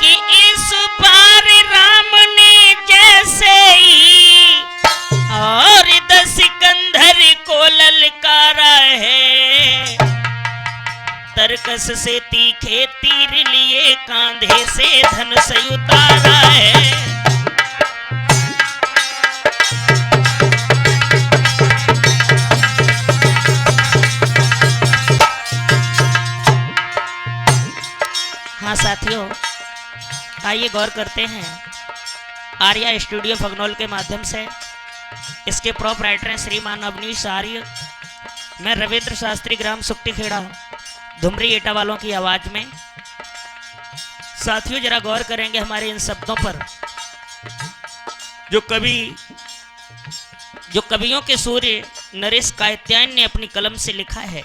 कि इस बार राम ने जैसे ही और 10 सिकंदर को ललकारा है, तरकस से तीखे तीर लिए कांधे से धनुष उतारा है। हाँ साथियों, आइए गौर करते हैं आर्या स्टूडियो फगनौल के माध्यम से। इसके प्रोपराइटर हैं श्रीमान अवनीश आर्य। मैं रविंद्र शास्त्री, ग्राम सुक्टी खेड़ा, धुमरी एटा वालों की आवाज में। साथियों जरा गौर करेंगे हमारे इन शब्दों पर, जो कवियों के सूर्य नरेश कात्यायन ने अपनी कलम से लिखा है।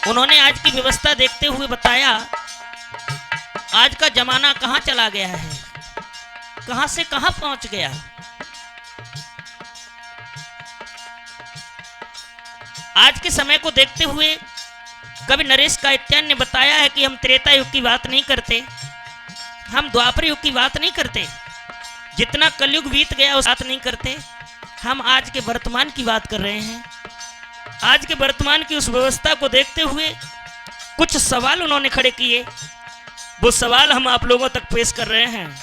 उन्होंने आज की व्यवस्था देखते हुए बताया, आज का जमाना कहां चला गया है, कहां से कहां पहुंच गया। आज के समय को देखते हुए कवि नरेश कात्यायन ने बताया है कि हम त्रेता युग की बात नहीं करते, हम द्वापर युग की बात नहीं करते, जितना कलयुग बीत गया उस बात नहीं करते, हम आज के वर्तमान की बात कर रहे हैं। आज के वर्तमान की उस व्यवस्था को देखते हुए कुछ सवाल उन्होंने खड़े किए, वो सवाल हम आप लोगों तक पेश कर रहे हैं।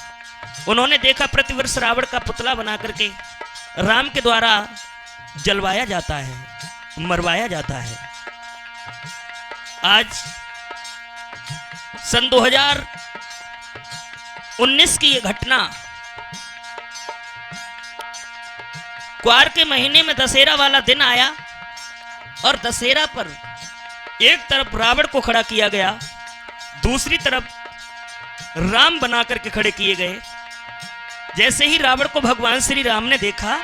उन्होंने देखा प्रतिवर्ष रावण का पुतला बना करके राम के द्वारा जलवाया जाता है, मरवाया जाता है। आज सन 2019 की ये घटना, क्वार के महीने में दशहरा वाला दिन आया और दशहरा पर एक तरफ रावण को खड़ा किया गया, दूसरी तरफ राम बना करके खड़े किए गए। जैसे ही रावण को भगवान श्री राम ने देखा,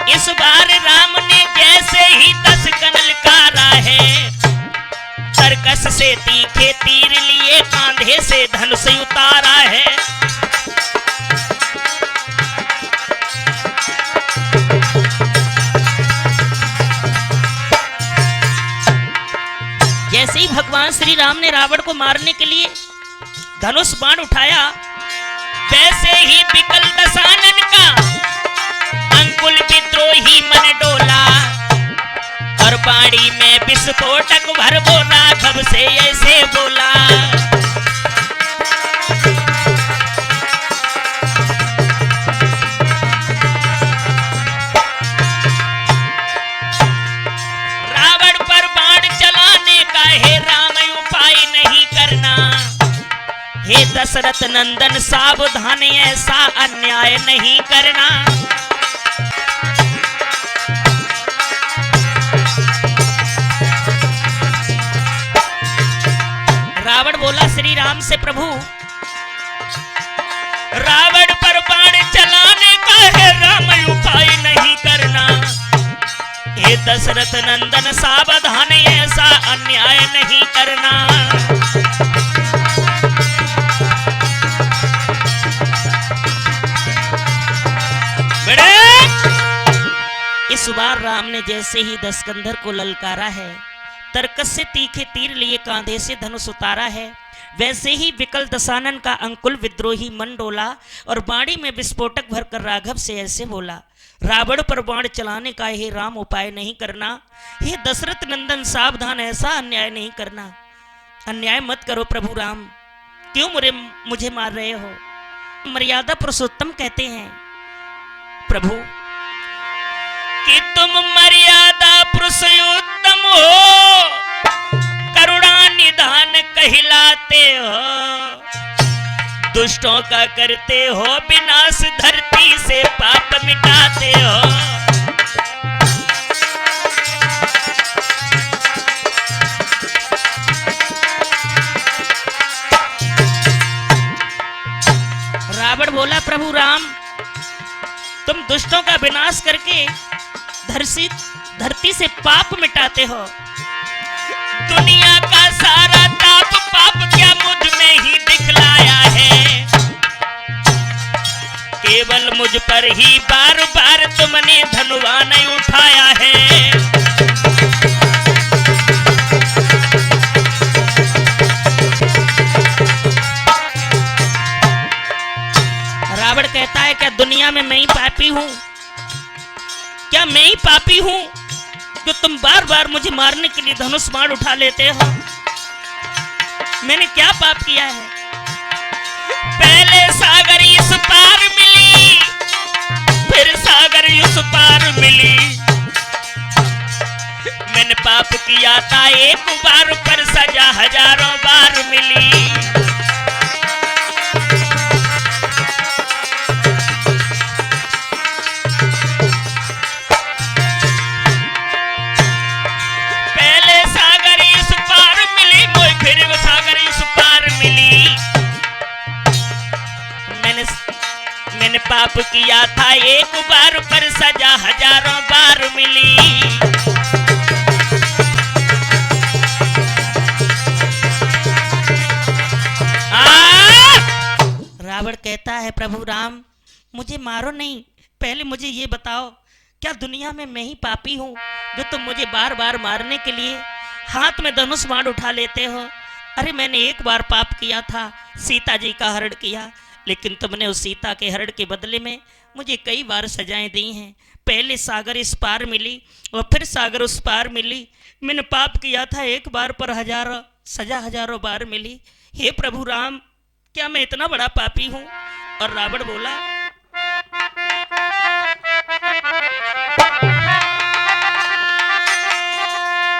इस बार राम ने जैसे ही 10 ललकारा है, तरकस से तीखे तीर लिए कांधे से धनुष उतारा है। जैसे ही भगवान श्री राम ने रावण को मारने के लिए धनुष बाण उठाया, वैसे ही विकल दशानन का अंकुल विद्रोही मन डोला और बाड़ी में विस्फोटक भर बोला, राघव से ऐसे बोला। रावण पर बाण चलाने का हे राम उपाय नहीं करना, हे दशरथ नंदन सावधान ऐसा अन्याय नहीं करना। रावण बोला श्री राम से, प्रभु रावण पर बाण चलाने का है राम उपाय नहीं करना, हे दशरथ नंदन सावधान ऐसा अन्याय नहीं करना। इस बार राम ने जैसे ही 10 सिकंदर को ललकारा है, तरकस से तीखे तीर लिए कांधे से धनुष उतारा है, वैसे ही विकल दशानन का अंकुल विद्रोही मन डोला और बाड़ी में विस्फोटक भरकर राघव से ऐसे बोला, रावण पर बाण चलाने का हे राम उपाय नहीं करना, हे दशरथ नंदन सावधान ऐसा अन्याय नहीं करना। अन्याय मत करो प्रभु राम, क्यों मुझे मार रहे हो। मर्यादा पुरुषोत्तम कहते हैं प्रभु कि तुम मर्यादा पुरुषोत्तम हो, करुणा निधान कहलाते हो, दुष्टों का करते हो विनाश, धरती से पाप मिटाते हो। रावण बोला, प्रभु राम तुम दुष्टों का विनाश करके धरती से पाप मिटाते हो। दुनिया का सारा ताप पाप क्या मुझ में ही दिखलाया है, केवल मुझ पर ही बार बार तुमने धनुष धनुआ नहीं उठाया है। रावण कहता है क्या दुनिया में मैं ही पापी हूं? क्या मैं ही पापी हूं जो तुम बार बार मुझे मारने के लिए धनुष बाण उठा लेते हो? मैंने क्या पाप किया है? पहले सागर इस पार मिली, फिर सागर इस पार मिली। मैंने पाप किया था एक बार, पर सजा हजारों बार मिली। मैंने पाप किया था एक बार, पर सजा हजारों बार मिली। रावण कहता है प्रभु राम मुझे मारो नहीं, पहले मुझे ये बताओ क्या दुनिया में मैं ही पापी हूँ जो तुम मुझे बार बार मारने के लिए हाथ में धनुष बाण उठा लेते हो? अरे मैंने एक बार पाप किया था, सीता जी का हरण किया, लेकिन तुमने उस सीता के हरण के बदले में मुझे कई बार सजाएं दी हैं। पहले सागर इस पार मिली और फिर सागर उस पार मिली। मैंने पाप किया था एक बार, पर सजा हजारों बार मिली। हे प्रभु राम क्या मैं इतना बड़ा पापी हूं? और रावण बोला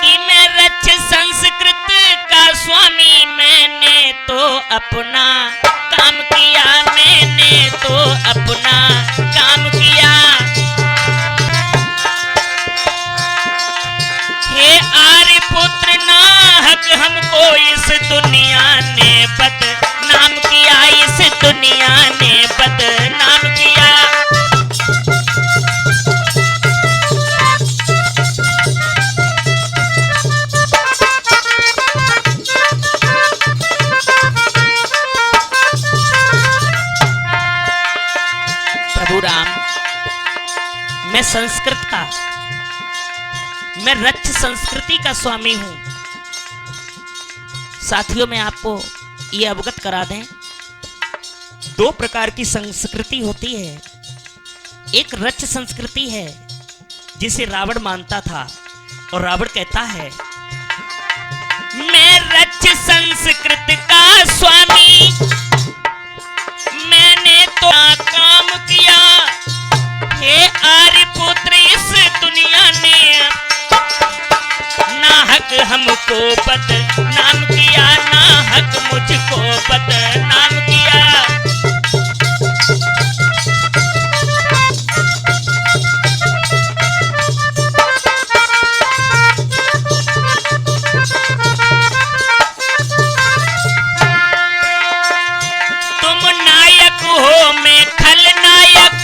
कि मैं रच संस्कृत का स्वामी, मैंने तो अपना काम किया, मैंने तो अपना काम किया। हे आर्यपुत्र नाहक हमको इस दुनिया ने बदनाम किया, इस दुनिया ने बदनाम किया। मैं संस्कृत का, मैं रच संस्कृति का स्वामी हूं। साथियों में आपको यह अवगत करा दें, दो प्रकार की संस्कृति होती है। एक रच संस्कृति है जिसे रावण मानता था, और रावण कहता है मैं रच संस्कृत का स्वामी, मैंने तो काम किया। हे आर्यपुत्र इस दुनिया ने नाहक हमको बदनाम किया, नाहक मुझको बदनाम किया। तुम नायक हो मैं खलनायक,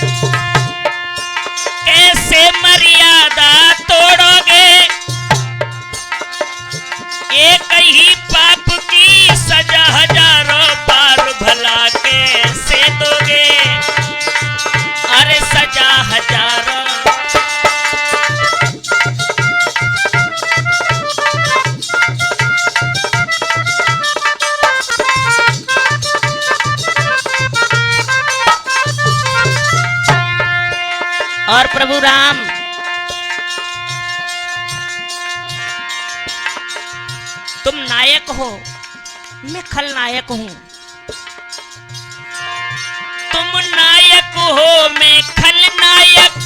कैसे मर्यादा तोड़ोगे? एक ही पाप की सजा हजारों बार भला कैसे दोगे? अरे सजा हजारों। और प्रभु राम तुम नायक हो, मैं खलनायक हूं। तुम नायक हो मैं खलनायक,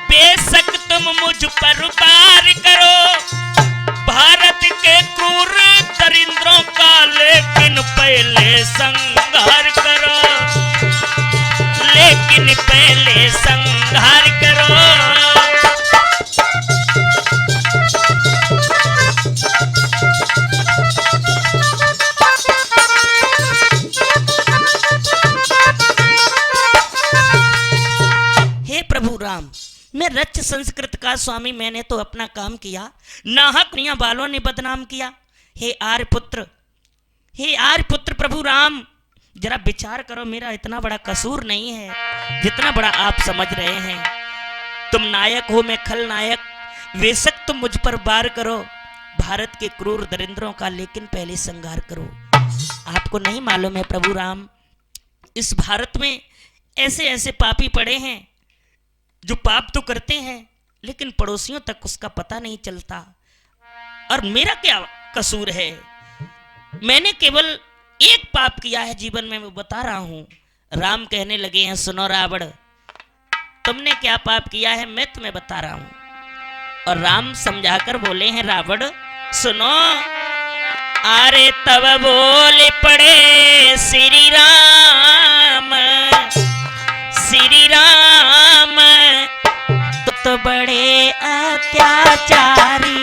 बेशक तुम मुझ पर वार करो भारत के क्रूर दरिंद्रों का, लेकिन पहले संहार करो, लेकिन पहले संहार करो। हे प्रभु राम मैं रच संस्कृत का स्वामी, मैंने तो अपना काम किया, नाहक दुनिया वालों ने बदनाम किया। हे आर्यपुत्र, हे आर्यपुत्र प्रभु राम जरा विचार करो, मेरा इतना बड़ा कसूर नहीं है जितना बड़ा आप समझ रहे हैं। तुम नायक हो, मैं खलनायक, बेशक तुम मुझ पर वार करो भारत के क्रूर दरिंद्रों का, लेकिन पहले संहार करो। आपको नहीं मालूम है प्रभु राम, इस भारत में ऐसे ऐसे पापी पड़े हैं जो पाप तो करते हैं लेकिन पड़ोसियों तक उसका पता नहीं चलता। और मेरा क्या कसूर है? मैंने केवल एक पाप किया है जीवन में, मैं बता रहा हूं। राम कहने लगे हैं, सुनो रावण, तुमने क्या पाप किया है मैं तुम्हें बता रहा हूं। और राम समझाकर बोले हैं, रावण सुनो। अरे तब बोले पड़े श्री राम, श्री राम तो बड़े अत्याचारी।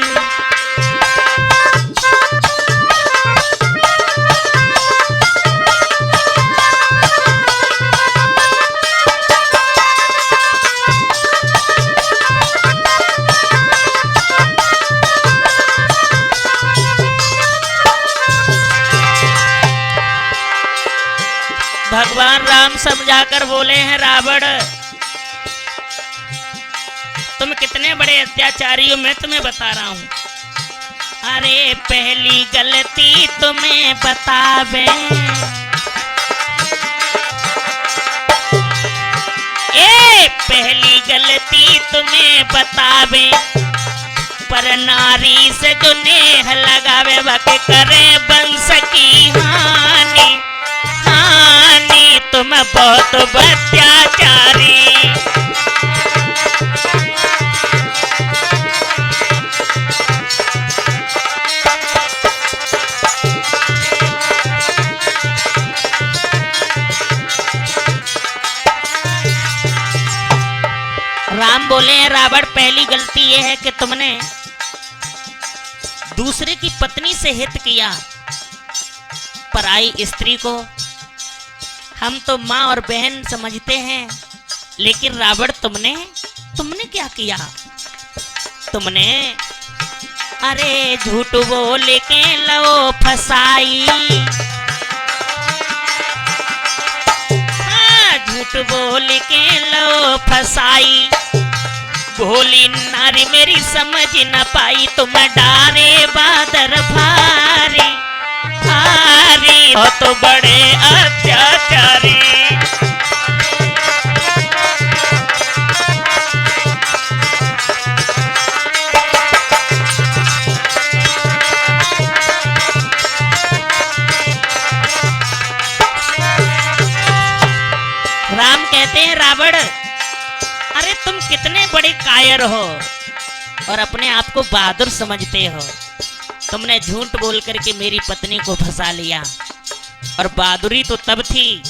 भगवान राम समझाकर बोले हैं, रावण तुम कितने बड़े अत्याचारी हो मैं तुम्हें बता रहा हूं। अरे पहली गलती तुम्हें बतावे, पहली गलती तुम्हें बतावे, पर नारी से जो नेह लगावे वके करे वंश की हानि, हानि तुम बहुत अत्याचारी। राम बोले हैं, रावण पहली गलती यह है कि तुमने दूसरे की पत्नी से हित किया, पराई स्त्री को हम तो माँ और बहन समझते हैं, लेकिन रावण तुमने क्या किया? तुमने अरे झूठ बोल के लो फसाई, झूठ बोल के लो फसाई, भोली नारी मेरी समझ न पाई, तुम डारे बादर भारी, भारी हो तो बड़े अत्याचारी। राम कहते हैं, रावण अरे तुम कितने बड़े कायर हो और अपने आप को बहादुर समझते हो। तुमने झूठ बोल करके मेरी पत्नी को फंसा लिया, और बहादुरी तो तब थी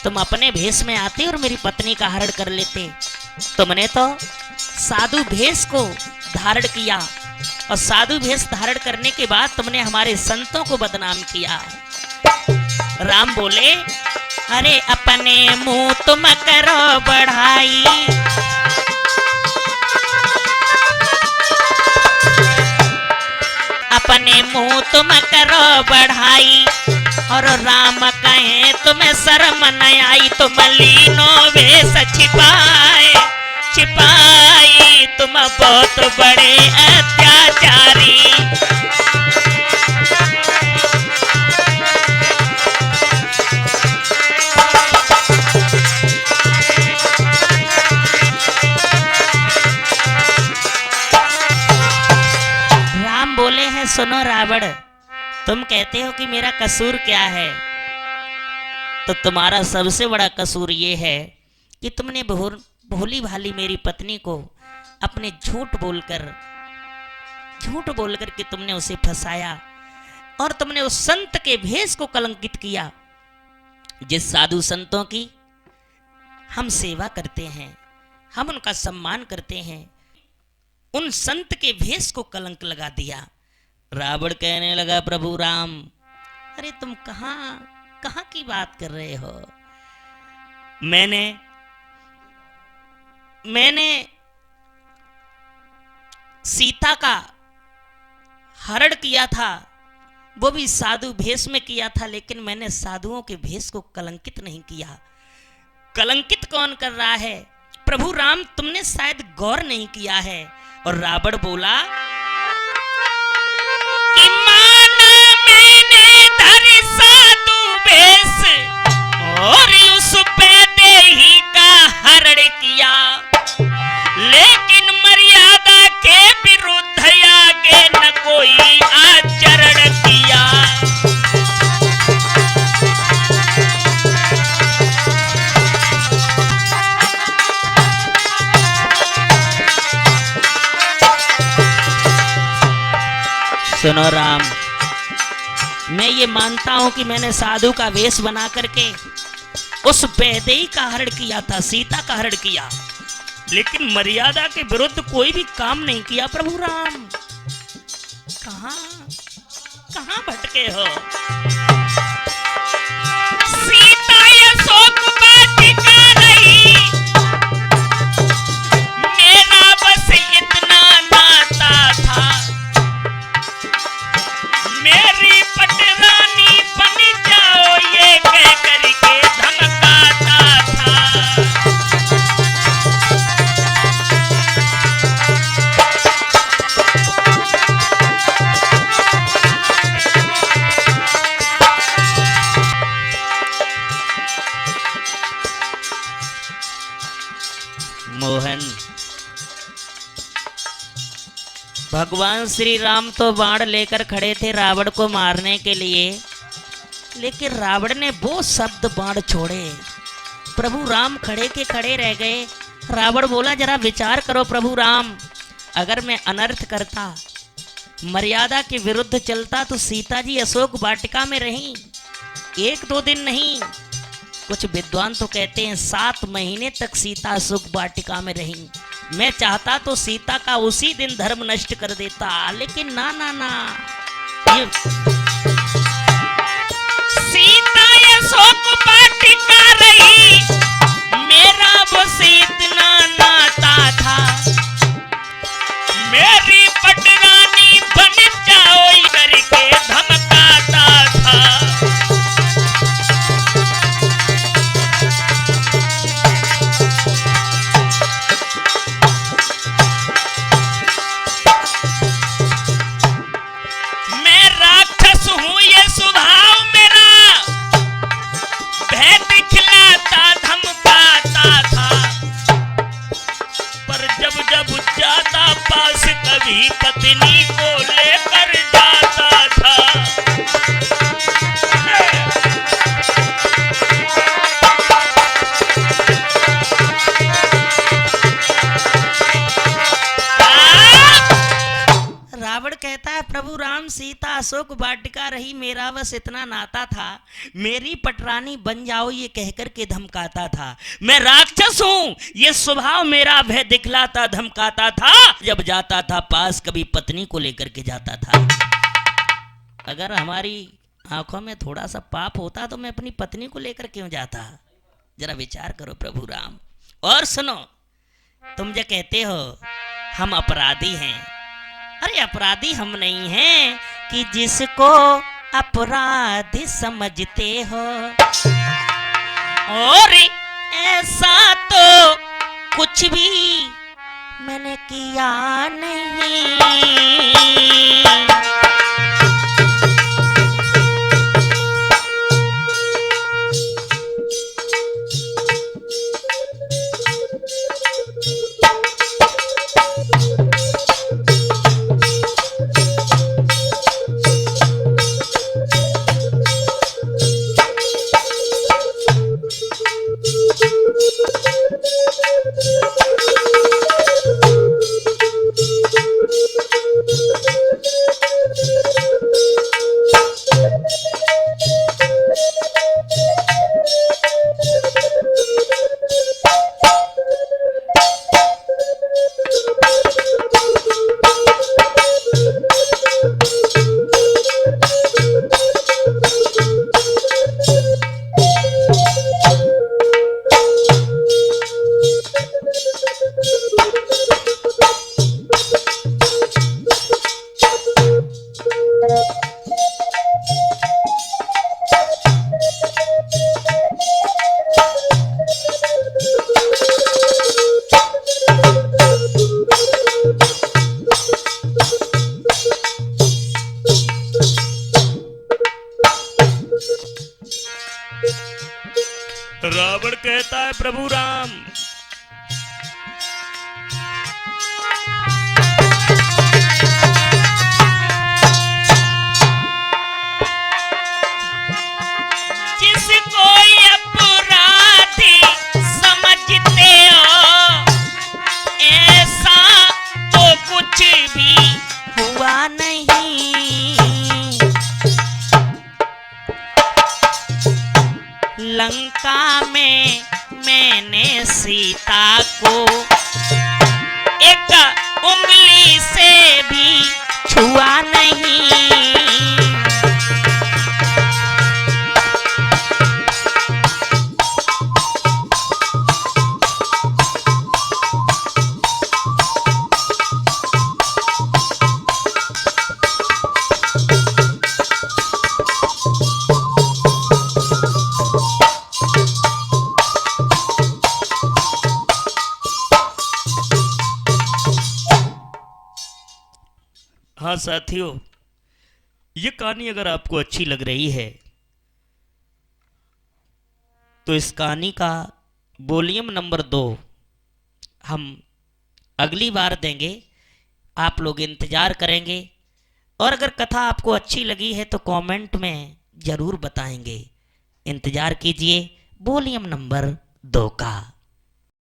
तुम अपने भेष में आते और मेरी पत्नी का हरण कर लेते। तुमने तो साधु भेष को धारण किया, और साधु भेष धारण करने के बाद तुमने हमारे संतों को बदनाम किया। राम बोले, अरे अपने मुंह तुम करो बढ़ाई, अपने मुंह तुम करो बढ़ाई, और राम कहे तुम्हें शर्म न आई, तुम लीनो वेश छिपाए, छिपाई तुम बहुत बड़े अत्याचारी। सुनो रावण, तुम कहते हो कि मेरा कसूर क्या है, तो तुम्हारा सबसे बड़ा कसूर ये है कि तुमने भोली भाली मेरी पत्नी को अपने झूठ बोलकर कि तुमने उसे फंसाया, और तुमने उस संत के भेष को कलंकित किया। जिस साधु संतों की हम सेवा करते हैं, हम उनका सम्मान करते हैं, उन संत के भेष को कलंक लगा दिया। रावण कहने लगा, प्रभु राम अरे तुम कहां की बात कर रहे हो? मैंने सीता का हरण किया था, वो भी साधु भेष में किया था, लेकिन मैंने साधुओं के भेष को कलंकित नहीं किया। कलंकित कौन कर रहा है? प्रभु राम तुमने शायद गौर नहीं किया है। और रावण बोला कि माना मैंने धरि साधु वेश और उस वैदेही का हरण किया, लेकिन मर्यादा के विरुद्ध आगे न कोई आचरण किया। सुनो राम, मैं ये मानता हूं कि मैंने साधु का वेश बना करके उस वैदेही का हरण किया था, सीता का हरण किया, लेकिन मर्यादा के विरुद्ध कोई भी काम नहीं किया। प्रभु राम कहां कहां भटके हो? सीता अशोक वाटिका रही, मेरा बस इतना नाता था, मेरी पटरानी बन जाओ ये कह करके धमकाता था। मोहन, भगवान श्री राम तो बाण लेकर खड़े थे रावण को मारने के लिए, लेकिन रावण ने वो शब्द बाण छोड़े। प्रभु राम खड़े के खड़े रह गए। रावण बोला जरा विचार करो प्रभु राम, अगर मैं अनर्थ करता, मर्यादा के विरुद्ध चलता तो सीता जी अशोक वाटिका में रहीं 1-2 दिन नहीं, कुछ विद्वान तो कहते हैं 7 महीने तक सीता अशोक वाटिका में रहीं। मैं चाहता तो सीता का उसी दिन धर्म नष्ट कर देता, लेकिन ना ना ना, ये सीता अशोक वाटिका रही, मेरा बस इतना नाता था, मेरी पटरानी बन जाओ करके धमकाता था। पास कभी पत्नी को लेकर जाता था। रावण कहता है प्रभु राम सीता अशोक वाटिका रही, मेरा बस इतना नाता था, मेरी पटरानी बन जाओ ये कहकर के धमकाता था। मैं राक्षस हूं, ये स्वभाव मेरा भय दिखलाता धमकाता था, जब जाता था पास कभी पत्नी को लेकर के जाता था। अगर हमारी आंखों में थोड़ा सा पाप होता तो मैं अपनी पत्नी को लेकर क्यों जाता? जरा विचार करो प्रभु राम। और सुनो, तुम जो कहते हो हम अपराधी हैं, अरे अपराधी हम नहीं हैं कि जिसको अपराधी समझते हो, और ऐसा तो कुछ भी मैंने किया नहीं। नहीं। लंका में मैंने सीता को एक उंगली से भी छुआ नहीं। हाँ साथियों, ये कहानी अगर आपको अच्छी लग रही है तो इस कहानी का वॉल्यूम नंबर 2 हम अगली बार देंगे। आप लोग इंतज़ार करेंगे और अगर कथा आपको अच्छी लगी है तो कमेंट में ज़रूर बताएंगे। इंतज़ार कीजिए वॉल्यूम नंबर 2 का।